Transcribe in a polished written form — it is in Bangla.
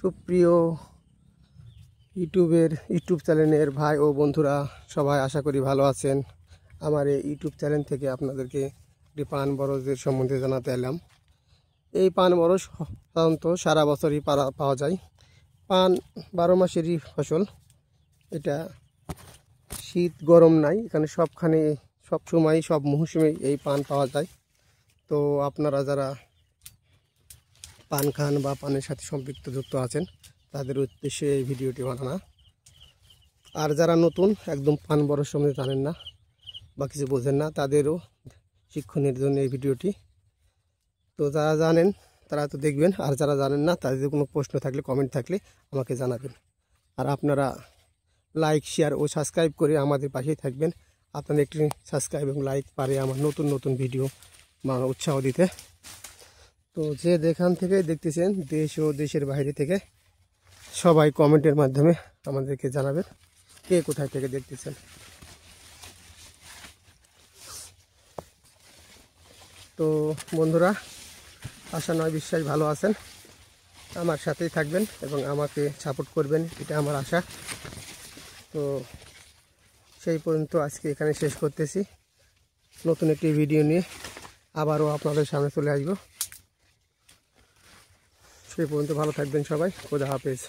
সুপ্রিয় ইউটিউব চ্যানেলের ভাই ও বন্ধুরা সবাই আশা করি ভালো আছেন। আমার এই ইউটিউব চ্যানেল থেকে আপনাদেরকে একটি পান বরজের সম্বন্ধে জানাতে এলাম। এই পান বরজ সাধারণত সারা বছরই পাওয়া যায়। পান 12 মাসেরই ফসল। এটা শীত গরম নাই, এখানে সব সময় সব মৌসুমে এই পান পাওয়া যায়। তো আপনারা যারা পান খান বা পানের সাথে যুক্ত আছেন তাদের উদ্দেশ্যে এই ভিডিওটি বানানো। আর যারা নতুন একদম পান বরজ সম্বন্ধে জানেন না বা কিছু বোঝেন না, তাদেরও শিক্ষণের জন্য এই ভিডিওটি। তো যারা জানেন তারা তো দেখবেন, আর যারা জানেন না তাদের কোনো প্রশ্ন থাকলে কমেন্ট থাকলে আমাকে জানাবেন। আর আপনারা লাইক শেয়ার ও সাবস্ক্রাইব করে আমাদের পাশেই থাকবেন। আপনাদের একটি সাবস্ক্রাইব এবং লাইক পারে আমার নতুন ভিডিও উৎসাহ দিতে। তো যে যেখান থেকে দেখতেছেন, দেশ ও দেশের বাইরে থেকে, সবাই কমেন্টের মাধ্যমে আমাদেরকে জানাবেন কে কোথায় থেকে দেখতেছেন। তো বন্ধুরা, আশা নয় বিশ্বাস ভালো আছেন, আমার সাথেই থাকবেন এবং আমাকে সাপোর্ট করবেন, এটা আমার আশা। তো সেই পর্যন্ত আজকে এখানে শেষ করতেছি। নতুন একটি ভিডিও নিয়ে আবারও আপনাদের সামনে চলে আসবো। সেই পর্যন্ত ভালো থাকবেন সবাই। খোদা হাফেজ।